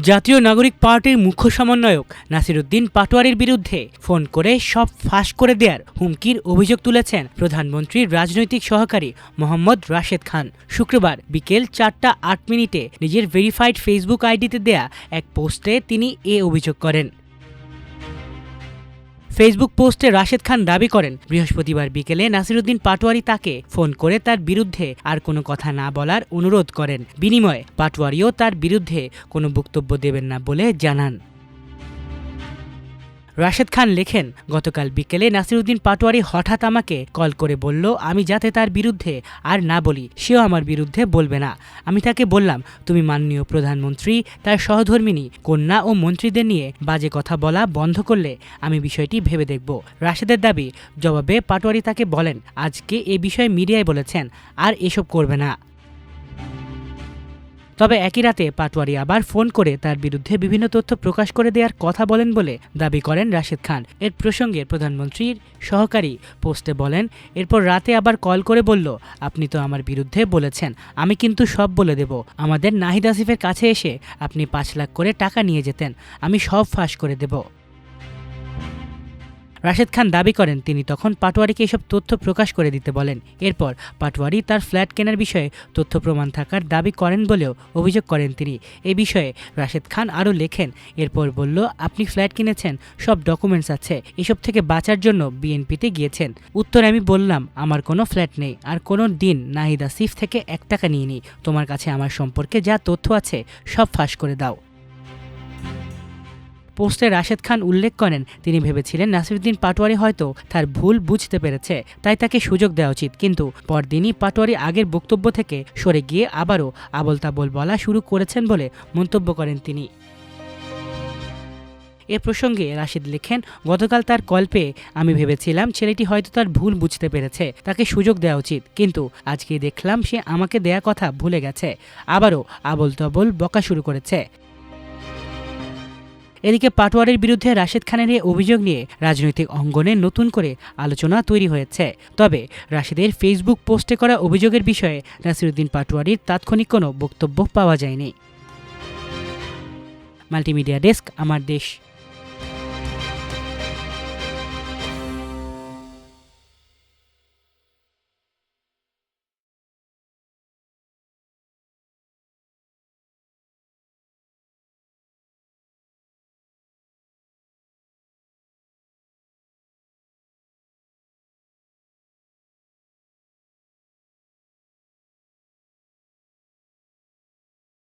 জাতীয় নাগরিক পার্টির মুখ্য সমন্বয়ক নাসিরউদ্দিন পাটোয়ারির বিরুদ্ধে ফোন করে সব ফাঁস করে দেওয়ার হুমকির অভিযোগ তুলেছেন প্রধানমন্ত্রীর রাজনৈতিক সহকারী মোহাম্মদ রাশেদ খান। শুক্রবার বিকেল 4:08 নিজের ভেরিফাইড ফেসবুক আইডিতে দেয়া এক পোস্টে তিনি এ অভিযোগ করেন। ফেসবুক পোস্টে রাশেদ খান দাবি করেন, বৃহস্পতিবার বিকেলে নাসিরউদ্দিন পাটোয়ারি তাকে ফোন করে তার বিরুদ্ধে আর কোনো কথা না বলার অনুরোধ করেন। বিনিময়ে পাটোয়ারিও তার বিরুদ্ধে কোনো বক্তব্য দেবেন না বলে জানান। রাশেদ খান লেখেন, গতকাল বিকেলে নাসিরউদ্দিন পাটোয়ারি হঠাৎ আমাকে কল করে বলল আমি যাতে তার বিরুদ্ধে আর না বলি, সেও আমার বিরুদ্ধে বলবে না। আমি তাকে বললাম, তুমি মাননীয় প্রধানমন্ত্রী, তার সহধর্মিণী, কন্যা ও মন্ত্রীদের নিয়ে বাজে কথা বলা বন্ধ করলে আমি বিষয়টি ভেবে দেখব। রাশেদের দাবি জবাবে পাটোয়ারি তাকে বলেন, আজকে এ বিষয়ে মিডিয়ায় বলেছেন আর এসব করবে না। তবে একই রাতে পাটোয়ারি আবার ফোন করে তার বিরুদ্ধে বিভিন্ন তথ্য প্রকাশ করে দেওয়ার কথা বলেন বলে দাবি করেন রাশেদ খান। এর প্রসঙ্গে প্রধানমন্ত্রীর সহকারী পোস্টে বলেন, এরপর রাতে আবার কল করে বলল, আপনি তো আমার বিরুদ্ধে বলেছেন, আমি কিন্তু সব বলে দেব। আমাদের নাহিদ আসিফের কাছে এসে আপনি 5 লাখ করে টাকা নিয়ে যেতেন, আমি সব ফাঁস করে দেব। রাশেদ খান দাবি করেন, তিনি তখন পাটোয়ারিকে এসব তথ্য প্রকাশ করে দিতে বলেন। এরপর পাটোয়ারি তার ফ্ল্যাট কেনার বিষয়ে তথ্য প্রমাণ থাকার দাবি করেন বলেও অভিযোগ করেন তিনি। এ বিষয়ে রাশেদ খান আরও লেখেন, এরপর বলল, আপনি ফ্ল্যাট কিনেছেন, সব ডকুমেন্টস আছে, এসব থেকে বাঁচার জন্য বিএনপিতে গিয়েছেন। উত্তরে আমি বললাম, আমার কোনো ফ্ল্যাট নেই, আর কোনো দিন নাহিদ আসিফ থেকে 1 টাকা নিইনি। তোমার কাছে আমার সম্পর্কে যা তথ্য আছে সব ফাঁস করে দাও। পোস্টে রাশেদ খান উল্লেখ করেন, তিনি ভেবেছিলেন নাসিরউদ্দিন পাটোয়ারি হয়তো তার ভুল বুঝতে পেরেছে, তাই তাকে সুযোগ দেওয়া উচিত। কিন্তু পরদিনই পাটোয়ারি আগের বক্তব্য থেকে সরে গিয়ে আবারও আবল তাবল বলা শুরু করেছেন বলে মন্তব্য করেন তিনি। এ প্রসঙ্গে রাশেদ লেখেন, গতকাল তার কল পেয়ে আমি ভেবেছিলাম ছেলেটি হয়তো তার ভুল বুঝতে পেরেছে, তাকে সুযোগ দেওয়া উচিত। কিন্তু আজকে দেখলাম সে আমাকে দেয়া কথা ভুলে গেছে, আবারও আবল তাবল বকা শুরু করেছে। এদিকে পাটোয়ারির বিরুদ্ধে রাশেদ খানের এই অভিযোগ নিয়ে রাজনৈতিক অঙ্গনে নতুন করে আলোচনা তৈরি হয়েছে। তবে রাশেদের ফেসবুক পোস্টে করা অভিযোগের বিষয়ে নাসিরউদ্দিন পাটোয়ারির তাৎক্ষণিক কোনো বক্তব্য পাওয়া যায়নি। মাল্টিমিডিয়া ডেস্ক, আমার দেশ।